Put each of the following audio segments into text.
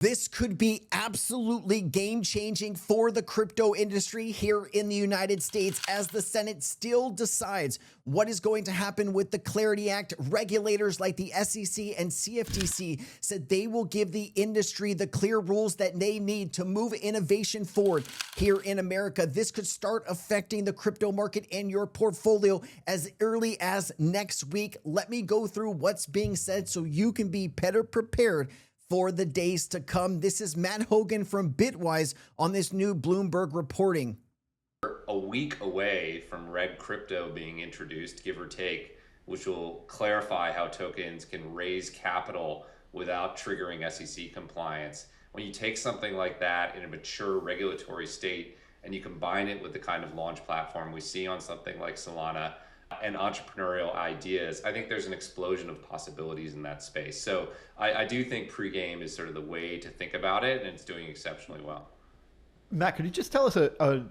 This could be absolutely game-changing for the crypto industry here in the United States as the Senate still decides what is going to happen with the Clarity Act. Regulators like the SEC and CFTC said they will give the industry the clear rules that they need to move innovation forward here in America. This could start affecting the crypto market and your portfolio as early as next week. Let me go through what's being said so you can be better prepared for the days to come. This is Matt Hogan from Bitwise on this new Bloomberg reporting. A week away from Reg Crypto being introduced, give or take, which will clarify how tokens can raise capital without triggering SEC compliance. When you take something like that in a mature regulatory state and you combine it with the kind of launch platform we see on something like Solana and entrepreneurial ideas, I think there's an explosion of possibilities in that space. So I do think pregame is sort of the way to think about it, and it's doing exceptionally well. Matt, could you just tell us a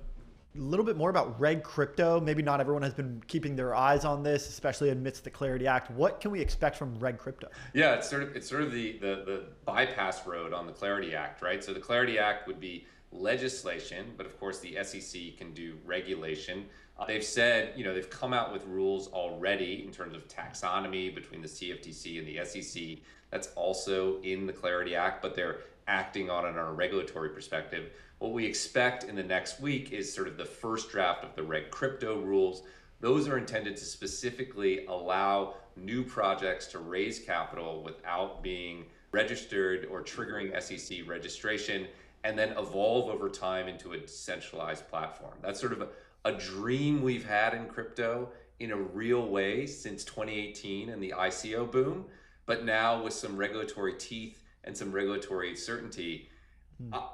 little bit more about Reg Crypto? Maybe not everyone has been keeping their eyes on this, especially amidst the Clarity Act. What can we expect from Reg Crypto? Yeah, it's sort of the bypass road on the Clarity Act, right? So the Clarity Act would be legislation, but of course the SEC can do regulation. They've said, they've come out with rules already in terms of taxonomy between the CFTC and the SEC. That's also in the Clarity Act, but they're acting on it on a regulatory perspective. What we expect in the next week is sort of the first draft of the Reg Crypto rules. Those are intended to specifically allow new projects to raise capital without being registered or triggering SEC registration, and then evolve over time into a decentralized platform. That's sort of a dream we've had in crypto in a real way since 2018 and the ICO boom, but now with some regulatory teeth and some regulatory certainty,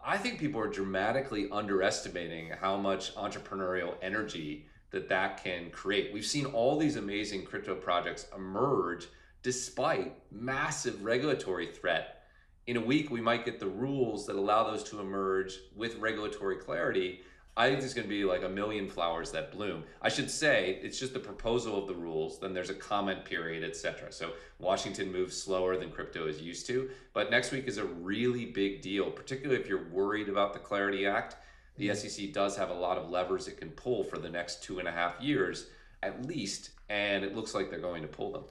I think people are dramatically underestimating how much entrepreneurial energy that can create. We've seen all these amazing crypto projects emerge despite massive regulatory threat. In a week, we might get the rules that allow those to emerge with regulatory clarity. I think there's going to be like a million flowers that bloom. I should say it's just the proposal of the rules, then there's a comment period, etc. So Washington moves slower than crypto is used to, but next week is a really big deal, particularly if you're worried about the Clarity Act. The SEC does have a lot of levers it can pull for the next 2.5 years at least, and it looks like they're going to pull them.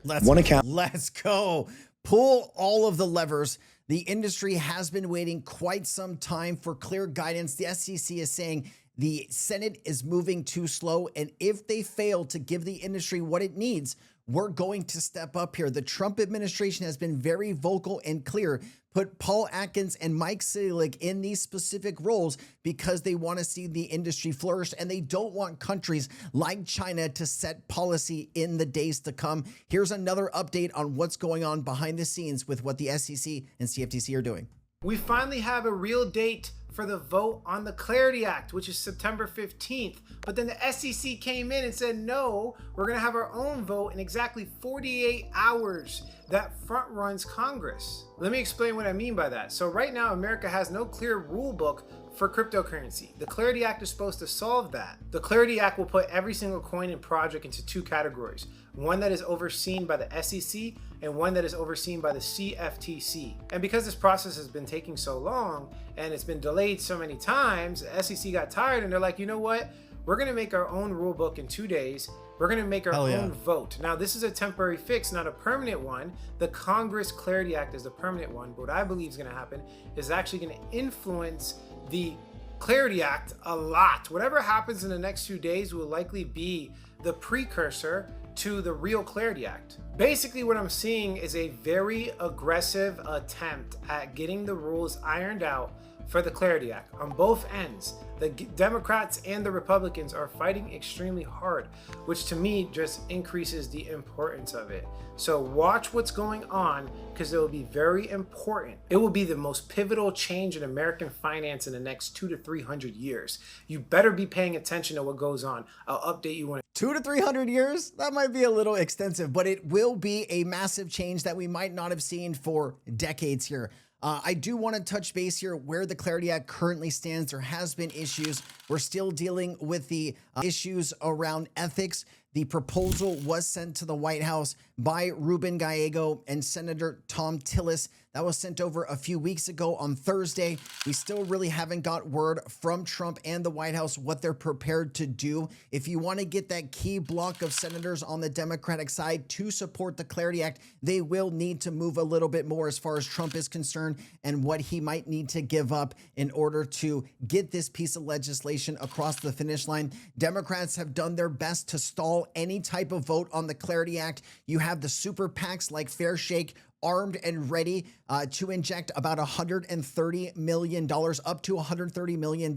Let's go. Pull all of the levers. The industry has been waiting quite some time for clear guidance. The SEC is saying the Senate is moving too slow, and if they fail to give the industry what it needs, we're going to step up here. The Trump administration has been very vocal and clear, put Paul Atkins and Mike Selig in these specific roles because they want to see the industry flourish, and they don't want countries like China to set policy in the days to come. Here's another update on what's going on behind the scenes with what the SEC and CFTC are doing. We finally have a real date for the vote on the Clarity Act, which is September 15th. But then the SEC came in and said, no, we're going to have our own vote in exactly 48 hours. That front runs Congress. Let me explain what I mean by that. So right now, America has no clear rule book for cryptocurrency. The Clarity Act is supposed to solve that. The Clarity Act will put every single coin and project into two categories. One that is overseen by the SEC and one that is overseen by the CFTC. And because this process has been taking so long and it's been delayed so many times, the SEC got tired and they're like, you know what? We're gonna make our own rule book in 2 days. We're gonna make our own vote. Now, this is a temporary fix, not a permanent one. The Congress Clarity Act is the permanent one. But what I believe is gonna happen is actually gonna influence the Clarity Act a lot. Whatever happens in the next few days will likely be the precursor to the real Clarity Act. Basically, what I'm seeing is a very aggressive attempt at getting the rules ironed out for the Clarity Act on both ends. The Democrats and the Republicans are fighting extremely hard, which to me just increases the importance of it. So watch what's going on because it will be very important. It will be the most pivotal change in American finance in the next 200 to 300 years. You better be paying attention to what goes on. I'll update you when 200 to 300 years? That might be a little extensive, but it will be a massive change that we might not have seen for decades here. I do want to touch base here where the Clarity Act currently stands. There has been issues. We're still dealing with the issues around ethics. The proposal was sent to the White House by Ruben Gallego and Senator Tom Tillis. That was sent over a few weeks ago on Thursday. We still really haven't got word from Trump and the White House what they're prepared to do. If you want to get that key block of senators on the Democratic side to support the Clarity Act, they will need to move a little bit more as far as Trump is concerned and what he might need to give up in order to get this piece of legislation across the finish line. Democrats have done their best to stall any type of vote on the Clarity Act. You have the super PACs like Fairshake armed and ready to inject about $130 million, up to $130 million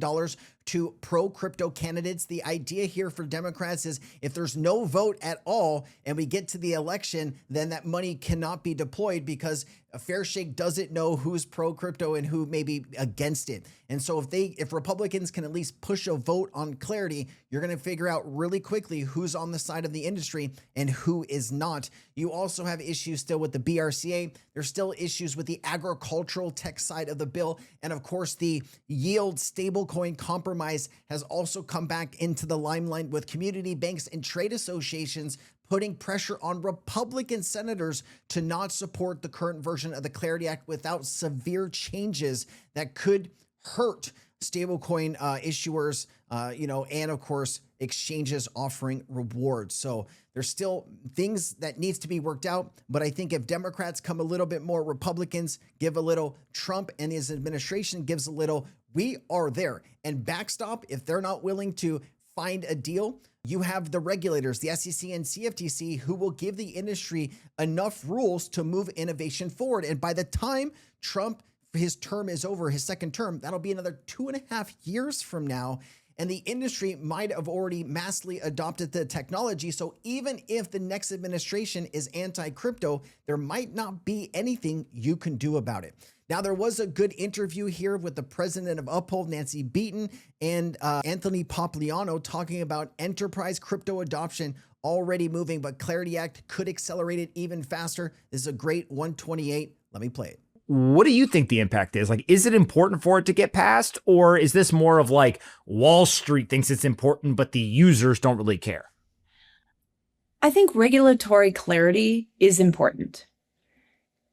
to pro-crypto candidates. The idea here for Democrats is if there's no vote at all and we get to the election, then that money cannot be deployed because Fairshake doesn't know who's pro-crypto and who may be against it. And so if Republicans can at least push a vote on Clarity, you're going to figure out really quickly who's on the side of the industry and who is not. You also have issues still with the BRCA. There's still issues with the agricultural tech side of the bill. And of course, the yield stablecoin compromise has also come back into the limelight with community banks and trade associations putting pressure on Republican senators to not support the current version of the Clarity Act without severe changes that could hurt stablecoin issuers, and of course, exchanges offering rewards. So there's still things that needs to be worked out. But I think if Democrats come a little bit more, Republicans give a little, Trump and his administration gives a little, we are there. And backstop, if they're not willing to find a deal, you have the regulators, the SEC and CFTC, who will give the industry enough rules to move innovation forward. And by the time Trump, his term is over, his second term, that'll be another 2.5 years from now. And the industry might have already massively adopted the technology. So even if the next administration is anti-crypto, there might not be anything you can do about it. Now, there was a good interview here with the president of Uphold, Nancy Beaton, and Anthony Popliano talking about enterprise crypto adoption already moving, but Clarity Act could accelerate it even faster. This is a great 128. Let me play it. What do you think the impact is? Like, is it important for it to get passed? Or is this more of like Wall Street thinks it's important, but the users don't really care? I think regulatory clarity is important.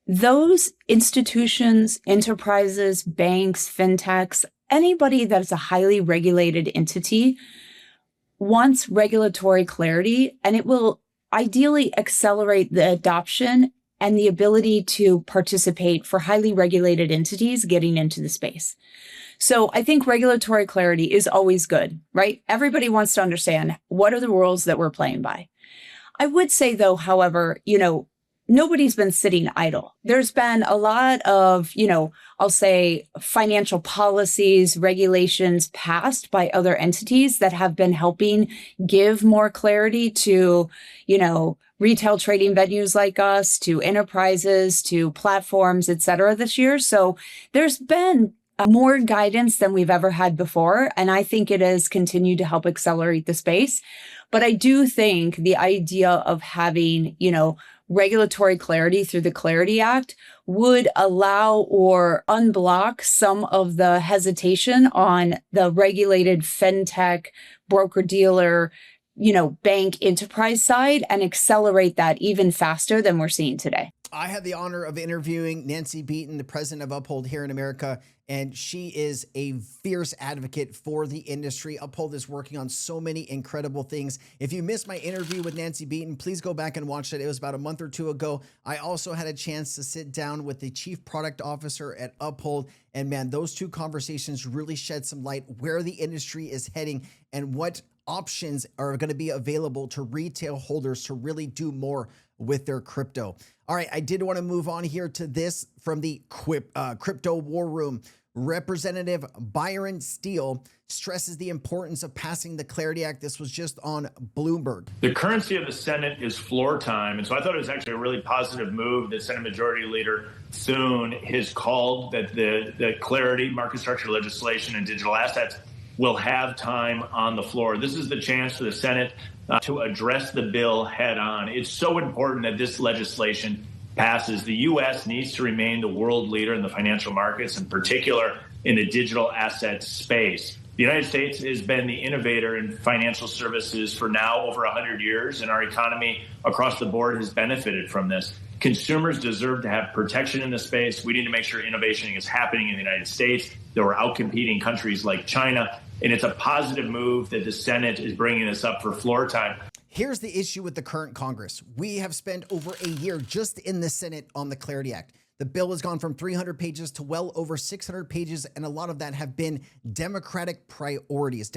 Those institutions, enterprises, banks, fintechs, anybody that is a highly regulated entity wants regulatory clarity, and it will ideally accelerate the adoption and the ability to participate for highly regulated entities getting into the space. So I think regulatory clarity is always good, right? Everybody wants to understand what are the rules that we're playing by. I would say, though, however, nobody's been sitting idle. There's been a lot of, I'll say financial policies, regulations passed by other entities that have been helping give more clarity to, retail trading venues like us, to enterprises, to platforms, et cetera, this year. So there's been more guidance than we've ever had before. And I think it has continued to help accelerate the space. But I do think the idea of having, regulatory clarity through the Clarity Act would allow or unblock some of the hesitation on the regulated fintech, broker-dealer, bank enterprise side and accelerate that even faster than we're seeing today. I had the honor of interviewing Nancy Beaton, the president of Uphold here in America, and she is a fierce advocate for the industry. Uphold is working on so many incredible things. If you missed my interview with Nancy Beaton, please go back and watch it. It was about a month or two ago. I also had a chance to sit down with the chief product officer at Uphold, and man, those two conversations really shed some light where the industry is heading and what options are going to be available to retail holders to really do more with their crypto. All right, I did want to move on here to this from the crypto war room. Representative Byron Steele stresses the importance of passing the Clarity Act. This was just on Bloomberg. The currency of the Senate is floor time. And so I thought it was actually a really positive move that Senate Majority Leader Thune has called that the Clarity, market structure legislation, and digital assets will have time on the floor. This is the chance for the Senate to address the bill head on. It's so important that this legislation passes. The U.S. needs to remain the world leader in the financial markets, in particular in the digital asset space. The United States has been the innovator in financial services for now over 100 years, and our economy across the board has benefited from this. Consumers deserve to have protection in this space. We need to make sure innovation is happening in the United States, that we're outcompeting countries like China, and it's a positive move that the Senate is bringing this up for floor time. Here's the issue with the current Congress. We have spent over a year just in the Senate on the Clarity Act. The bill has gone from 300 pages to well over 600 pages, and a lot of that have been Democrat priorities.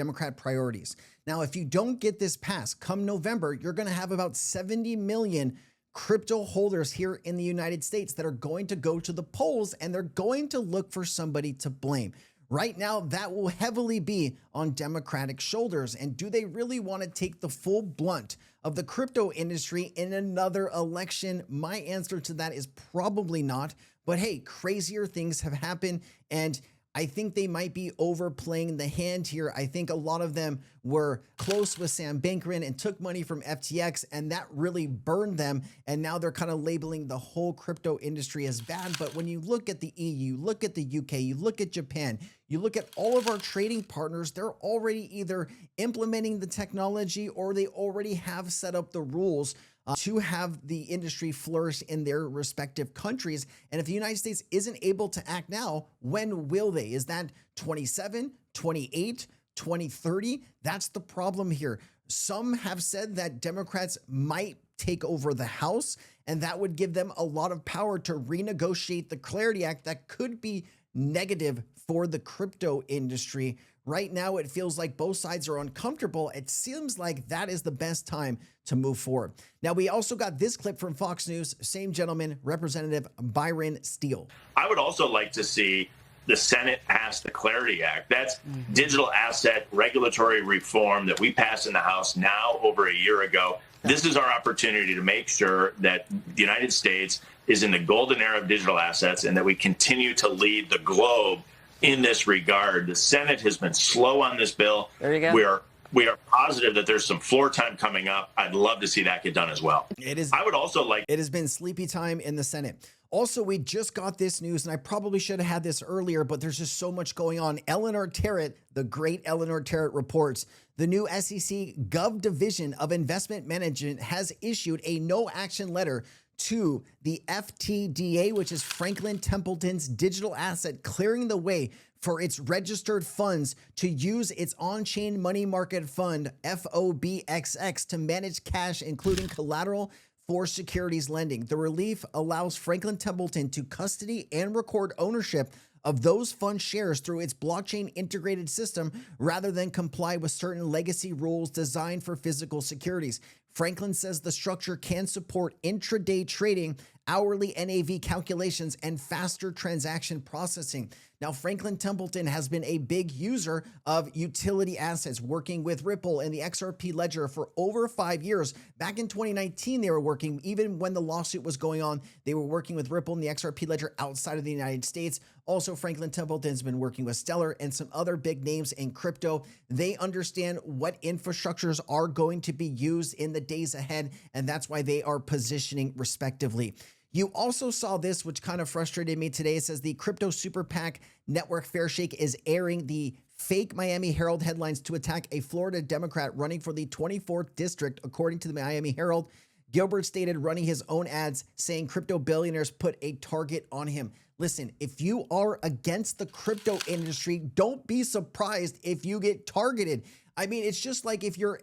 Now, if you don't get this passed, come November, you're going to have about 70 million crypto holders here in the United States that are going to go to the polls, and they're going to look for somebody to blame. Right now, that will heavily be on Democratic shoulders. And do they really want to take the full blunt of the crypto industry in another election? My answer to that is probably not. But hey, crazier things have happened, and I think they might be overplaying the hand here. I think a lot of them were close with Sam Bankman and took money from FTX, and that really burned them. And now they're kind of labeling the whole crypto industry as bad. But when you look at the EU, look at the UK, you look at Japan, you look at all of our trading partners, they're already either implementing the technology or they already have set up the rules to have the industry flourish in their respective countries. And if the United States isn't able to act now, when will they? Is that 27, 28, 2030? That's the problem here. Some have said that Democrats might take over the House, and that would give them a lot of power to renegotiate the Clarity Act that could be negative for the crypto industry. Right now, it feels like both sides are uncomfortable. It seems like that is the best time to move forward. Now, we also got this clip from Fox News, same gentleman, Representative Byron Steele. I would also like to see the Senate pass the Clarity Act. That's digital asset regulatory reform that we passed in the House now over a year ago. This is our opportunity to make sure that the United States is in the golden era of digital assets and that we continue to lead the globe in this regard. The Senate has been slow on this bill. There you go. We are positive that there's some floor time coming up. I'd love to see that get done as well. It is. I would also like. It has been sleepy time in the Senate. Also, we just got this news, and I probably should have had this earlier, but there's just so much going on. Eleanor Terrett, the great Eleanor Terrett, reports the new SEC Gov Division of Investment Management has issued a no-action letter to the FTDA, which is Franklin Templeton's digital asset, clearing the way for its registered funds to use its on-chain money market fund, FOBXX, to manage cash, including collateral for securities lending. The relief allows Franklin Templeton to custody and record ownership of those fund shares through its blockchain integrated system rather than comply with certain legacy rules designed for physical securities. Franklin says the structure can support intraday trading, hourly NAV calculations, and faster transaction processing. Now, Franklin Templeton has been a big user of utility assets, working with Ripple and the XRP Ledger for over 5 years. Back in 2019, they were working, even when the lawsuit was going on, they were working with Ripple and the XRP Ledger outside of the United States. Also, Franklin Templeton's been working with Stellar and some other big names in crypto. They understand what infrastructures are going to be used in the days ahead, and that's why they are positioning respectively. You also saw this, which kind of frustrated me today. It says the crypto super PAC network Fairshake is airing the fake Miami Herald headlines to attack a Florida Democrat running for the 24th district, according to the Miami Herald. Gilbert stated running his own ads, saying crypto billionaires put a target on him. Listen, if you are against the crypto industry, don't be surprised if you get targeted. I mean, it's just like if you're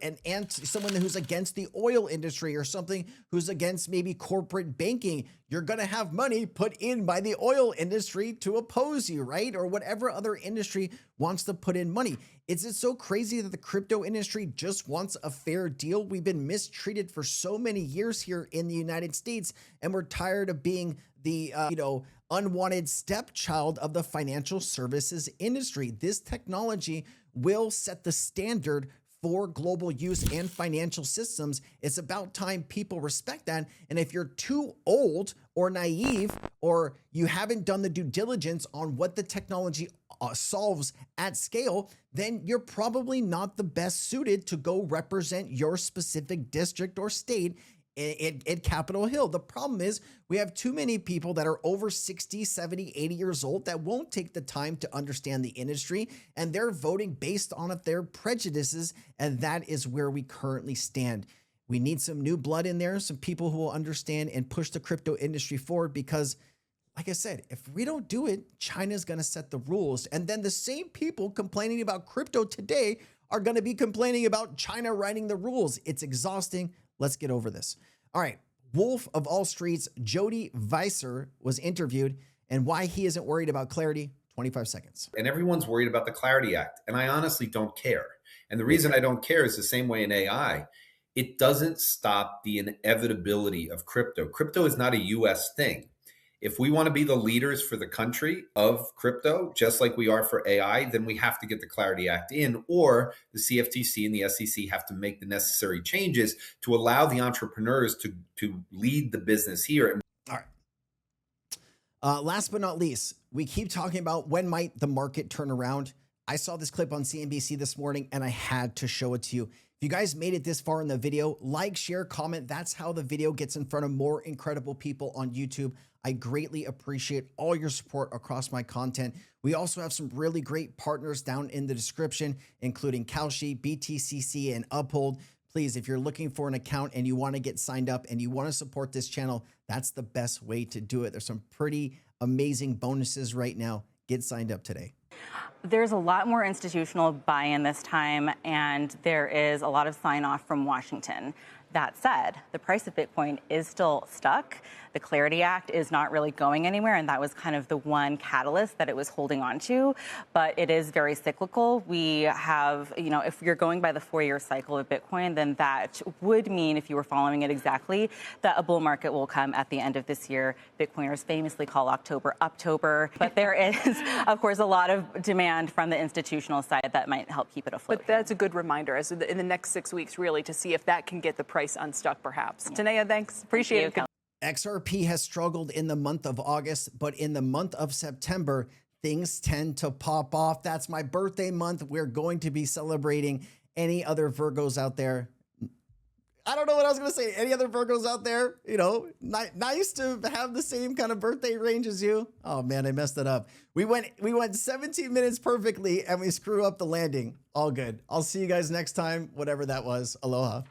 someone who's against the oil industry or something who's against maybe corporate banking, you're going to have money put in by the oil industry to oppose you, right? Or whatever other industry wants to put in money. Is it so crazy that the crypto industry just wants a fair deal? We've been mistreated for so many years here in the United States, and we're tired of being the, unwanted stepchild of the financial services industry. This technology will set the standard for global use and financial systems. It's about time people respect that. And if you're too old or naive, or you haven't done the due diligence on what the technology solves at scale, then you're probably not the best suited to go represent your specific district or state at Capitol Hill. The problem is we have too many people that are over 60, 70, 80 years old that won't take the time to understand the industry, and they're voting based on their prejudices, and that is where we currently stand. We need some new blood in there, some people who will understand and push the crypto industry forward, because like I said, if we don't do it, China's going to set the rules. And then the same people complaining about crypto today are going to be complaining about China writing the rules. It's exhausting. Let's get over this. All right. Wolf of All Streets, Jody Weiser, was interviewed, and why he isn't worried about clarity. 25 seconds. And everyone's worried about the Clarity Act. And I honestly don't care. And the reason I don't care is the same way in AI. It doesn't stop the inevitability of crypto. Crypto is not a US thing. If we want to be the leaders for the country of crypto, just like we are for AI, then we have to get the Clarity Act in, or the CFTC and the SEC have to make the necessary changes to allow the entrepreneurs to lead the business here. All right. Last but not least, we keep talking about when might the market turn around. I saw this clip on CNBC this morning and I had to show it to you. If you guys made it this far in the video, like, share, comment. That's how the video gets in front of more incredible people on YouTube. I greatly appreciate all your support across my content. We also have some really great partners down in the description, including Kalshi, BTCC, and Uphold. Please, if you're looking for an account and you want to get signed up and you want to support this channel, that's the best way to do it. There's some pretty amazing bonuses right now. Get signed up today. There's a lot more institutional buy-in this time, and there is a lot of sign-off from Washington. That said, the price of Bitcoin is still stuck. The Clarity Act is not really going anywhere, and that was kind of the one catalyst that it was holding on to. But it is very cyclical. We have, if you're going by the 4-year cycle of Bitcoin, then that would mean, if you were following it exactly, that a bull market will come at the end of this year. Bitcoiners famously call October Uptober. But there is, of course, a lot of demand from the institutional side that might help keep it afloat. But that's a good reminder, as in the next 6 weeks, really, to see if that can get the price unstuck, perhaps. Yeah. Tanea, thanks. Appreciate it. XRP has struggled in the month of August, but in the month of September, things tend to pop off. That's my birthday month. We're going to be celebrating. Any other Virgos out there? I don't know what I was going to say. Any other Virgos out there? Nice to have the same kind of birthday range as you. Oh man, I messed it up. We went 17 minutes perfectly and we screw up the landing. All good. I'll see you guys next time, whatever that was. Aloha.